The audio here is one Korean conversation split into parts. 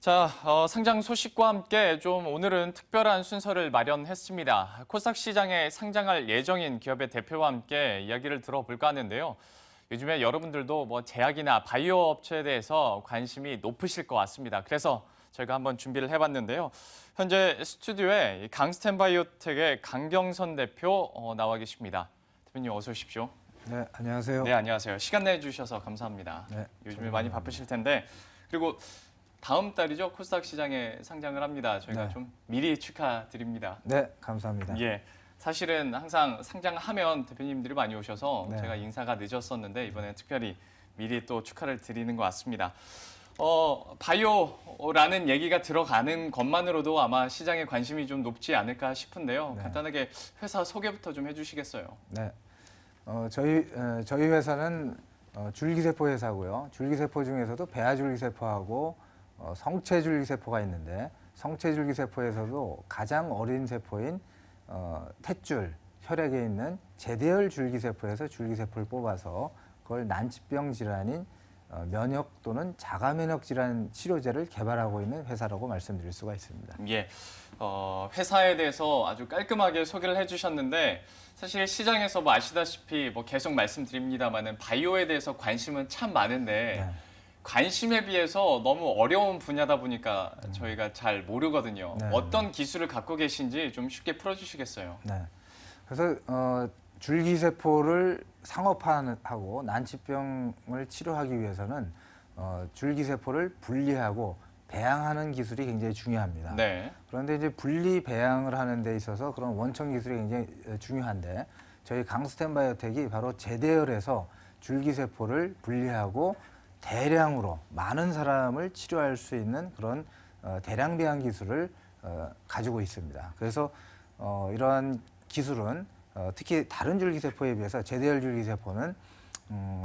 자, 상장 소식과 함께 좀 오늘은 특별한 순서를 마련했습니다. 코스닥 시장에 상장할 예정인 기업의 대표와 함께 이야기를 들어볼까 하는데요. 요즘에 여러분들도 제약이나 바이오 업체에 대해서 관심이 높으실 것 같습니다. 그래서 저희가 한번 준비를 해봤는데요. 현재 스튜디오에 강스텐 바이오텍의 강경선 대표 나와 계십니다. 대표님 어서 오십시오. 네, 안녕하세요. 네, 안녕하세요. 시간 내주셔서 감사합니다. 네, 요즘에 많이 바쁘실 텐데 그리고 다음 달이죠. 코스닥 시장에 상장을 합니다. 저희가 네. 좀 미리 축하드립니다. 네, 감사합니다. 예. 사실은 항상 상장하면 대표님들이 많이 오셔서 네. 제가 인사가 늦었었는데 이번에 특별히 미리 또 축하를 드리는 것 같습니다. 바이오라는 얘기가 들어가는 것만으로도 아마 시장에 관심이 좀 높지 않을까 싶은데요. 네. 간단하게 회사 소개부터 좀 해주시겠어요? 네. 저희 회사는 줄기세포 회사고요. 줄기세포 중에서도 배아줄기세포하고 성체줄기세포가 있는데 성체줄기세포에서도 가장 어린 세포인 탯줄, 혈액에 있는 제대열 줄기세포에서 줄기세포를 뽑아서 그걸 난치병 질환인 면역 또는 자가면역 질환 치료제를 개발하고 있는 회사라고 말씀드릴 수가 있습니다. 예, 회사에 대해서 아주 깔끔하게 소개를 해주셨는데 사실 시장에서 아시다시피 계속 말씀드립니다만은 바이오에 대해서 관심은 참 많은데 네. 관심에 비해서 너무 어려운 분야다 보니까 저희가 잘 모르거든요. 네. 어떤 기술을 갖고 계신지 좀 쉽게 풀어주시겠어요? 네. 그래서 줄기세포를 상업화하고 난치병을 치료하기 위해서는 줄기세포를 분리하고 배양하는 기술이 굉장히 중요합니다. 네. 그런데 이제 분리 배양을 하는 데 있어서 그런 원천 기술이 굉장히 중요한데 저희 강스텐 바이오텍이 바로 제대열에서 줄기세포를 분리하고 대량으로 많은 사람을 치료할 수 있는 그런 대량 배양 기술을 가지고 있습니다. 그래서 이러한 기술은 특히 다른 줄기세포에 비해서 제대열 줄기세포는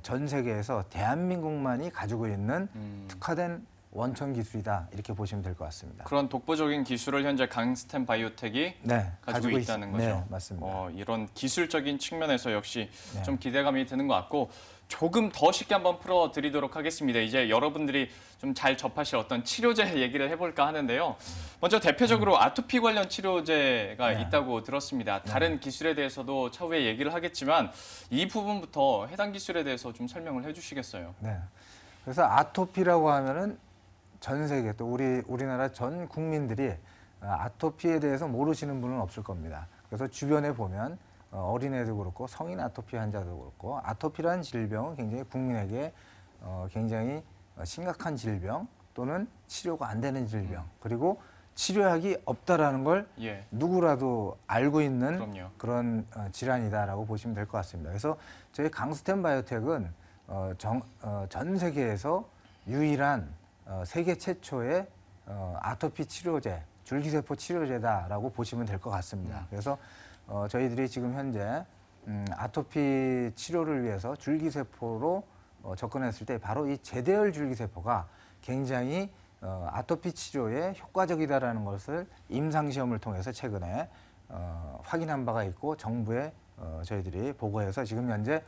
전 세계에서 대한민국만이 가지고 있는 특화된 원천 기술이다 이렇게 보시면 될 것 같습니다. 그런 독보적인 기술을 현재 강스텐 바이오텍이 네, 가지고 있다는 거죠? 네, 맞습니다. 이런 기술적인 측면에서 역시 네. 좀 기대감이 드는 것 같고 조금 더 쉽게 한번 풀어드리도록 하겠습니다. 이제 여러분들이 좀 잘 접하실 어떤 치료제 얘기를 해볼까 하는데요. 먼저 대표적으로 아토피 관련 치료제가 네. 있다고 들었습니다. 다른 기술에 대해서도 차후에 얘기를 하겠지만 이 부분부터 해당 기술에 대해서 좀 설명을 해주시겠어요? 네. 그래서 아토피라고 하면은 전 세계 또 우리나라 전 국민들이 아토피에 대해서 모르시는 분은 없을 겁니다. 그래서 주변에 보면 어린애도 그렇고 성인 아토피 환자도 그렇고 아토피라는 질병은 굉장히 국민에게 굉장히 심각한 질병 또는 치료가 안 되는 질병 그리고 치료약이 없다라는 걸 예. 누구라도 알고 있는 그럼요. 그런 질환이다라고 보시면 될 것 같습니다. 그래서 저희 강스텐 바이오텍은 전 세계에서 유일한 세계 최초의 아토피 치료제, 줄기세포 치료제다라고 보시면 될 것 같습니다. 그래서 저희들이 지금 현재 아토피 치료를 위해서 줄기세포로 접근했을 때 바로 이 제대열 줄기세포가 굉장히 아토피 치료에 효과적이다라는 것을 임상시험을 통해서 최근에 확인한 바가 있고 정부에 저희들이 보고해서 지금 현재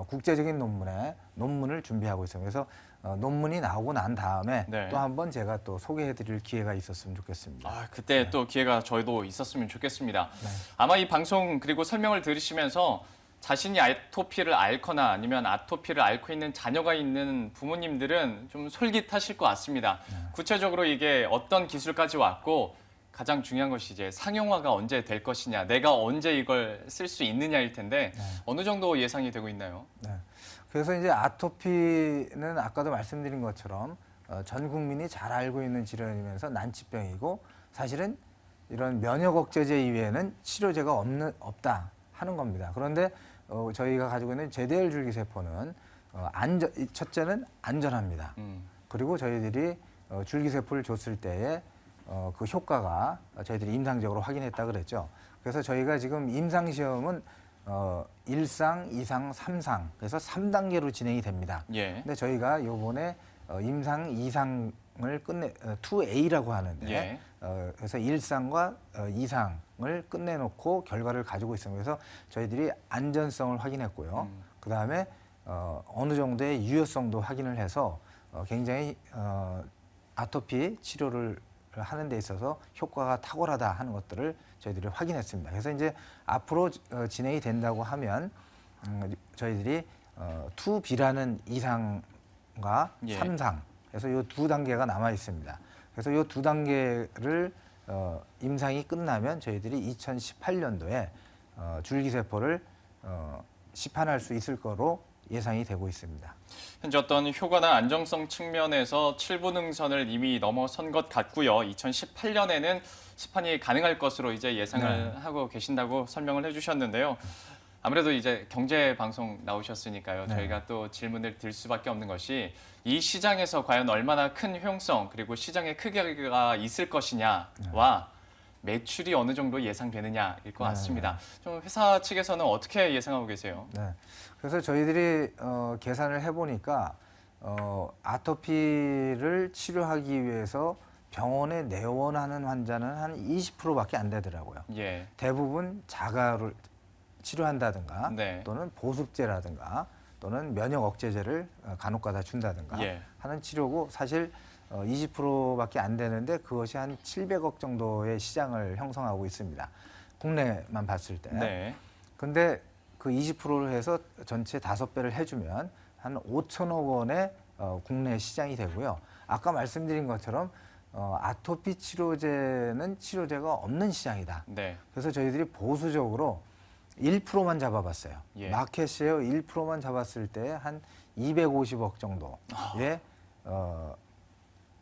국제적인 논문을 준비하고 있습니다. 그래서 논문이 나오고 난 다음에 네. 또 한 번 제가 또 소개해드릴 기회가 있었으면 좋겠습니다. 그때 또 기회가 저희도 있었으면 좋겠습니다. 아마 이 방송 그리고 설명을 들으시면서 자신이 아토피를 앓거나 아니면 아토피를 앓고 있는 자녀가 있는 부모님들은 좀 솔깃하실 것 같습니다. 구체적으로 이게 어떤 기술까지 왔고 가장 중요한 것이 이제 상용화가 언제 될 것이냐, 내가 언제 이걸 쓸 수 있느냐일 텐데 어느 정도 예상이 되고 있나요? 네. 그래서 이제 아토피는 아까도 말씀드린 것처럼 전 국민이 잘 알고 있는 질환이면서 난치병이고 사실은 이런 면역 억제제 이외에는 치료제가 없다 하는 겁니다. 그런데 저희가 가지고 있는 제대열 줄기세포는 첫째는 안전합니다. 그리고 저희들이 줄기세포를 줬을 때에 그 효과가 저희들이 임상적으로 확인했다 그랬죠. 그래서 저희가 지금 임상시험은 1상, 2상, 3상 그래서 3단계로 진행이 됩니다. 예. 근데 저희가 요번에 임상 2상을 2A라고 하는데 예. 그래서 1상과 2상을 끝내놓고 결과를 가지고 있습니다. 그래서 저희들이 안전성을 확인했고요. 그다음에 어느 정도의 유효성도 확인을 해서 굉장히 아토피 치료를 하는 데 있어서 효과가 탁월하다 하는 것들을 저희들이 확인했습니다. 그래서 이제 앞으로 진행이 된다고 하면 저희들이 2B라는 이상과 예. 3상, 그래서 이 두 단계가 남아 있습니다. 그래서 이 두 단계를 임상이 끝나면 저희들이 2018년도에 줄기세포를 시판할 수 있을 거로 예상이 되고 있습니다. 현재 어떤 효과나 안정성 측면에서 7부 능선을 이미 넘어선 것 같고요. 2018년에는 시판이 가능할 것으로 이제 예상을 하고 계신다고 설명을 해주셨는데요. 아무래도 이제 경제 방송 나오셨으니까요. 네. 저희가 또 질문을 드릴 수밖에 없는 것이 이 시장에서 과연 얼마나 큰 효용성 그리고 시장의 크기가 있을 것이냐와 매출이 어느 정도 예상되느냐일 것 같습니다. 좀 회사 측에서는 어떻게 예상하고 계세요? 네. 그래서 저희들이 계산을 해보니까 아토피를 치료하기 위해서 병원에 내원하는 환자는 한 20%밖에 안 되더라고요. 예. 대부분 자가를 치료한다든가 네. 또는 보습제라든가 또는 면역 억제제를 간혹가다 준다든가 예. 하는 치료고 사실 20%밖에 안 되는데 그것이 한 700억 정도의 시장을 형성하고 있습니다. 국내만 봤을 때. 네. 근데 그 20%를 해서 전체 5배를 해주면 한 5천억 원의 국내 시장이 되고요. 아까 말씀드린 것처럼 아토피 치료제는 치료제가 없는 시장이다. 네. 그래서 저희들이 보수적으로 1%만 잡아봤어요. 예. 마켓 쉐어 1%만 잡았을 때 한 250억 정도의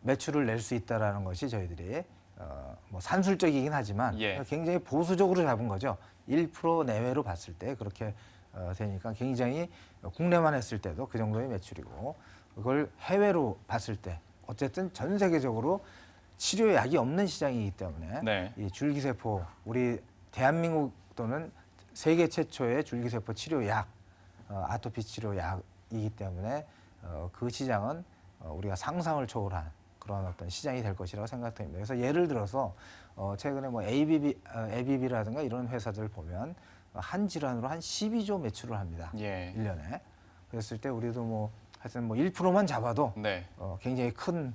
매출을 낼 수 있다라는 것이 저희들이 뭐 산술적이긴 하지만 예. 굉장히 보수적으로 잡은 거죠. 1% 내외로 봤을 때 그렇게 되니까 굉장히 국내만 했을 때도 그 정도의 매출이고 그걸 해외로 봤을 때 어쨌든 전 세계적으로 치료약이 없는 시장이기 때문에 네. 이 줄기세포 우리 대한민국 또는 세계 최초의 줄기세포 치료약 아토피 치료약이기 때문에 그 시장은 우리가 상상을 초월한 그런 어떤 시장이 될 것이라고 생각됩니다. 그래서 예를 들어서 최근에 뭐 ABB라든가 이런 회사들 보면 한 질환으로 한 12조 매출을 합니다. 예. 1년에. 그랬을 때 우리도 뭐 하여튼 뭐 1%만 잡아도 네. 굉장히 큰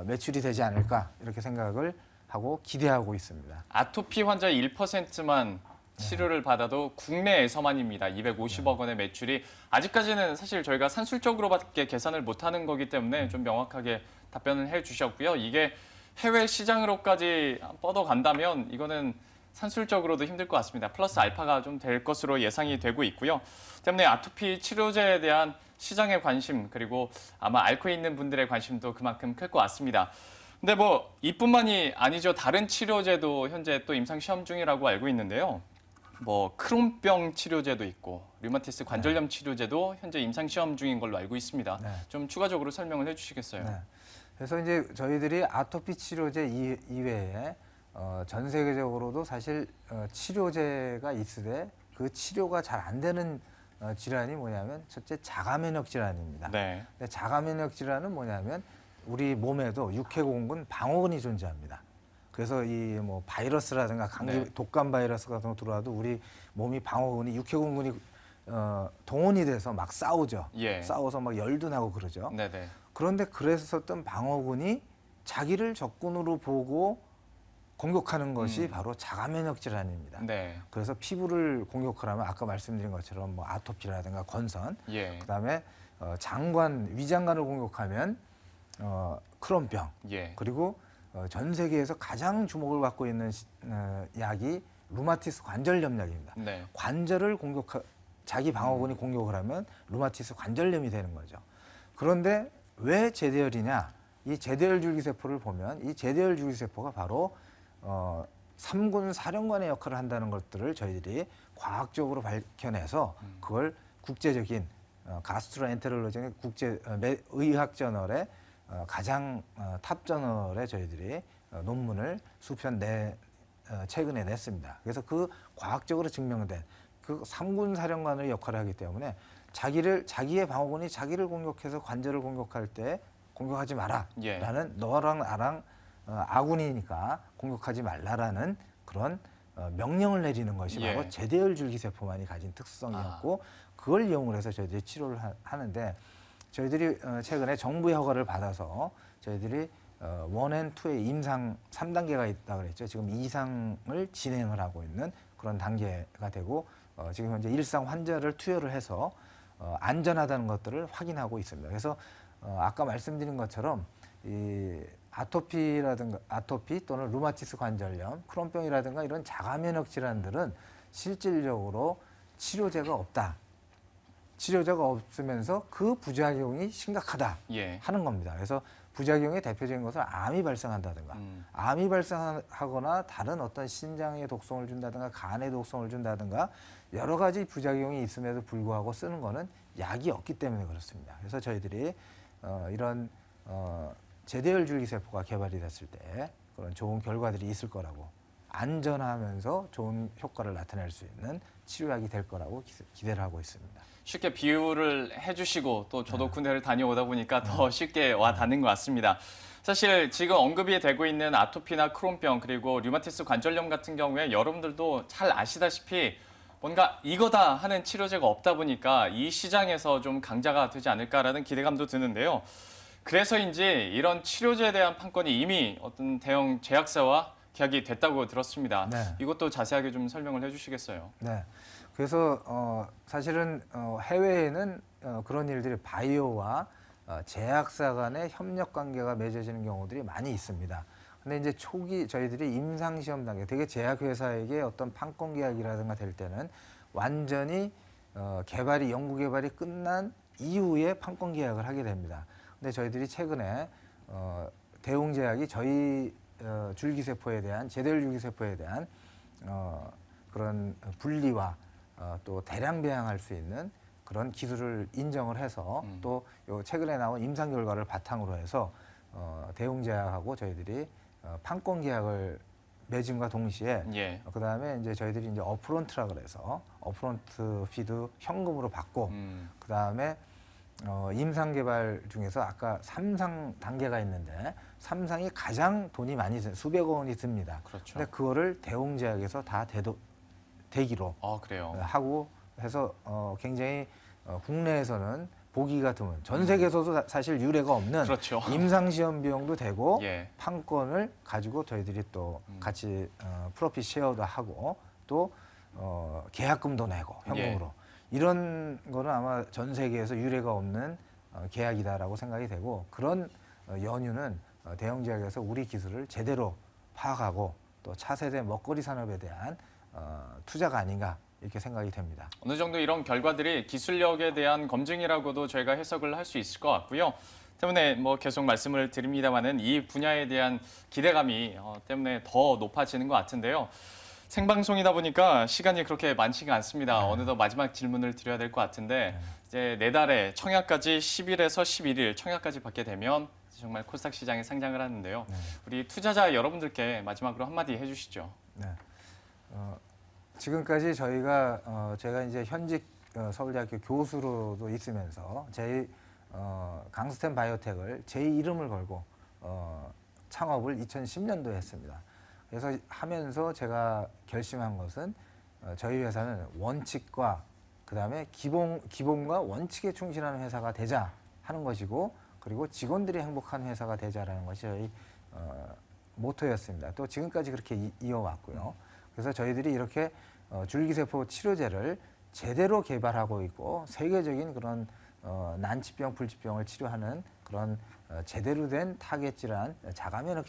매출이 되지 않을까 이렇게 생각을 하고 기대하고 있습니다. 아토피 환자 1%만 치료를 받아도 국내에서만입니다. 250억 원의 매출이 아직까지는 사실 저희가 산술적으로밖에 계산을 못하는 거기 때문에 좀 명확하게 답변을 해주셨고요. 이게 해외 시장으로까지 뻗어간다면 이거는 산술적으로도 힘들 것 같습니다. 플러스 알파가 좀 될 것으로 예상이 되고 있고요. 때문에 아토피 치료제에 대한 시장의 관심 그리고 아마 앓고 있는 분들의 관심도 그만큼 클 것 같습니다. 근데 뭐 이뿐만이 아니죠. 다른 치료제도 현재 또 임상 시험 중이라고 알고 있는데요. 뭐 크론병 치료제도 있고 류마티스 관절염 치료제도 현재 임상 시험 중인 걸로 알고 있습니다. 네. 좀 추가적으로 설명을 해주시겠어요? 네. 그래서 이제 저희들이 아토피 치료제 이외에 전 세계적으로도 사실 치료제가 있으되 그 치료가 잘 안 되는 질환이 뭐냐면 첫째 자가면역 질환입니다. 네. 근데 자가면역 질환은 뭐냐면 우리 몸에도 육해공군 방어근이 존재합니다. 그래서 이 뭐 바이러스라든가 감기 네. 독감 바이러스 같은 거 들어와도 우리 몸이 방어근이 육해공군이 동원이 돼서 막 싸우죠. 예. 싸워서 막 열도 나고 그러죠. 네네. 그런데 그랬었던 방어군이 자기를 적군으로 보고 공격하는 것이 바로 자가면역 질환입니다. 네. 그래서 피부를 공격하려면 아까 말씀드린 것처럼 뭐 아토피라든가 건선, 예. 그다음에 장관, 위장관을 공격하면 크론병, 예. 그리고 전 세계에서 가장 주목을 받고 있는 약이 루마티스 관절염 약입니다. 네. 관절을 자기 방어군이 공격을 하면 루마티스 관절염이 되는 거죠. 그런데 왜 제대열이냐? 이 제대열 줄기세포를 보면 이 제대열 줄기세포가 바로 3군 사령관의 역할을 한다는 것들을 저희들이 과학적으로 밝혀내서 그걸 국제적인 가스트로엔테롤로지 국제 의학 저널에 가장 탑 저널에 저희들이 논문을 수편 최근에 냈습니다. 그래서 그 과학적으로 증명된 그 3군 사령관의 역할을 하기 때문에 자기의 방어군이 자기를 공격해서 관절을 공격할 때 공격하지 마라 예. 라는 너랑 나랑 아군이니까 공격하지 말라라는 그런 명령을 내리는 것이 예. 바로 제대열 줄기세포만이 가진 특성이었고 그걸 이용을 해서 저희들이 치료를 하는데 저희들이 최근에 정부의 허가를 받아서 저희들이 1앤 2의 임상 3단계가 있다고 그랬죠. 지금 2상을 진행을 하고 있는 그런 단계가 되고 지금 현재 1상 환자를 투여를 해서 안전하다는 것들을 확인하고 있습니다. 그래서 아까 말씀드린 것처럼 이 아토피 또는 루마티스 관절염, 크론병이라든가 이런 자가면역 질환들은 실질적으로 치료제가 없다. 치료제가 없으면서 그 부작용이 심각하다 예. 하는 겁니다. 그래서 부작용의 대표적인 것은 암이 발생한다든가 암이 발생하거나 다른 어떤 신장에 독성을 준다든가 간에 독성을 준다든가 여러 가지 부작용이 있음에도 불구하고 쓰는 거는 약이 없기 때문에 그렇습니다. 그래서 저희들이 이런 제대열 줄기세포가 개발이 됐을 때 그런 좋은 결과들이 있을 거라고 안전하면서 좋은 효과를 나타낼 수 있는 치료약이 될 거라고 기대를 하고 있습니다. 쉽게 비유를 해주시고 또 저도 군대를 다녀오다 보니까 더 쉽게 와 닿는 것 같습니다. 사실 지금 언급이 되고 있는 아토피나 크론병 그리고 류마티스 관절염 같은 경우에 여러분들도 잘 아시다시피 뭔가 이거다 하는 치료제가 없다 보니까 이 시장에서 좀 강자가 되지 않을까라는 기대감도 드는데요. 그래서인지 이런 치료제에 대한 판권이 이미 어떤 대형 제약사와 계약이 됐다고 들었습니다. 네. 이것도 자세하게 좀 설명을 해주시겠어요? 네. 그래서 사실은 해외에는 그런 일들이 바이오와 제약사 간의 협력 관계가 맺어지는 경우들이 많이 있습니다. 근데 이제 초기 저희들이 임상 시험 단계, 되게 제약회사에게 어떤 판권 계약이라든가 될 때는 완전히 연구 개발이 끝난 이후에 판권 계약을 하게 됩니다. 근데 저희들이 최근에 대웅제약이 저희 줄기세포에 대한 제대열 줄기세포에 대한 그런 분리와 또 대량 배양할 수 있는 그런 기술을 인정을 해서 또 요 최근에 나온 임상 결과를 바탕으로 해서 대웅제약하고 저희들이 판권 계약을 맺음과 동시에 예. 그다음에 이제 저희들이 이제 업프론트라 그래서 업프론트 피도 현금으로 받고 그다음에 임상 개발 중에서 아까 3상 단계가 있는데 3상이 가장 돈이 많이 수백억 원이 듭니다. 그렇죠. 근데 그거를 대웅제약에서 다 대기로 그래요. 하고 해서 굉장히 국내에서는 보기가 드문 전 세계에서도 사실 유례가 없는 그렇죠. 임상 시험 비용도 되고 예. 판권을 가지고 저희들이 또 같이 프로핏 쉐어도 하고 또 계약금도 내고 현금으로 이런 거는 아마 전 세계에서 유례가 없는 계약이다라고 생각이 되고 그런 연유는 대형제약에서 우리 기술을 제대로 파악하고 또 차세대 먹거리 산업에 대한 투자가 아닌가 이렇게 생각이 됩니다. 어느 정도 이런 결과들이 기술력에 대한 검증이라고도 저희가 해석을 할 수 있을 것 같고요. 때문에 뭐 계속 말씀을 드립니다만은 이 분야에 대한 기대감이 때문에 더 높아지는 것 같은데요. 생방송이다 보니까 시간이 그렇게 많지가 않습니다. 어느덧 마지막 질문을 드려야 될 것 같은데 이제 내달에 청약까지 10일에서 11일 청약까지 받게 되면 정말 코스닥 시장에 상장을 하는데요. 우리 투자자 여러분들께 마지막으로 한마디 해주시죠. 네. 지금까지 제가 이제 현직 서울대학교 교수로도 있으면서 강스템 바이오텍을 제 이름을 걸고 창업을 2010년도에 했습니다. 그래서 하면서 제가 결심한 것은 저희 회사는 원칙과 그다음에 기본과 원칙에 충실하는 회사가 되자 하는 것이고 그리고 직원들이 행복한 회사가 되자라는 것이 저희 모토였습니다. 또 지금까지 그렇게 이어왔고요. 그래서 저희들이 이렇게 줄기세포 치료제를 제대로 개발하고 있고 세계적인 그런 난치병, 불치병을 치료하는 그런 제대로 된 타겟 질환, 자가면역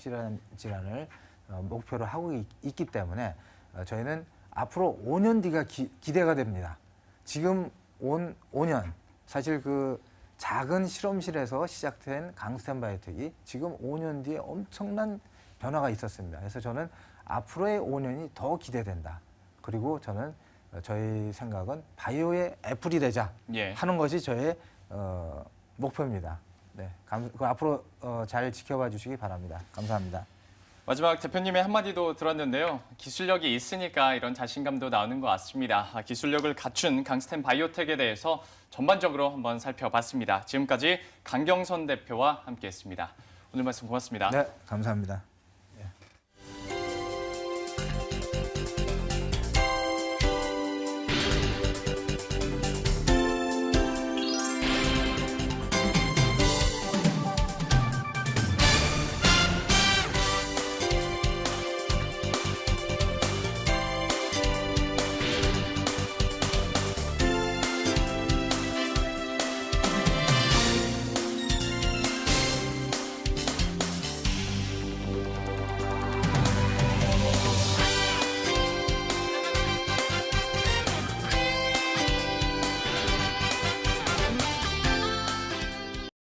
질환을 목표로 하고 있기 때문에 저희는 앞으로 5년 뒤가 기대가 됩니다. 지금 5년, 사실 그 작은 실험실에서 시작된 강스템 바이오텍이 지금 5년 뒤에 엄청난 변화가 있었습니다. 그래서 저는 앞으로의 5년이 더 기대된다. 그리고 저는 저희 생각은 바이오의 애플이 되자 하는 것이 저의 목표입니다. 네, 앞으로 잘 지켜봐 주시기 바랍니다. 감사합니다. 마지막 대표님의 한마디도 들었는데요. 기술력이 있으니까 이런 자신감도 나오는 것 같습니다. 기술력을 갖춘 강스템 바이오텍에 대해서 전반적으로 한번 살펴봤습니다. 지금까지 강경선 대표와 함께했습니다. 오늘 말씀 고맙습니다. 네, 감사합니다.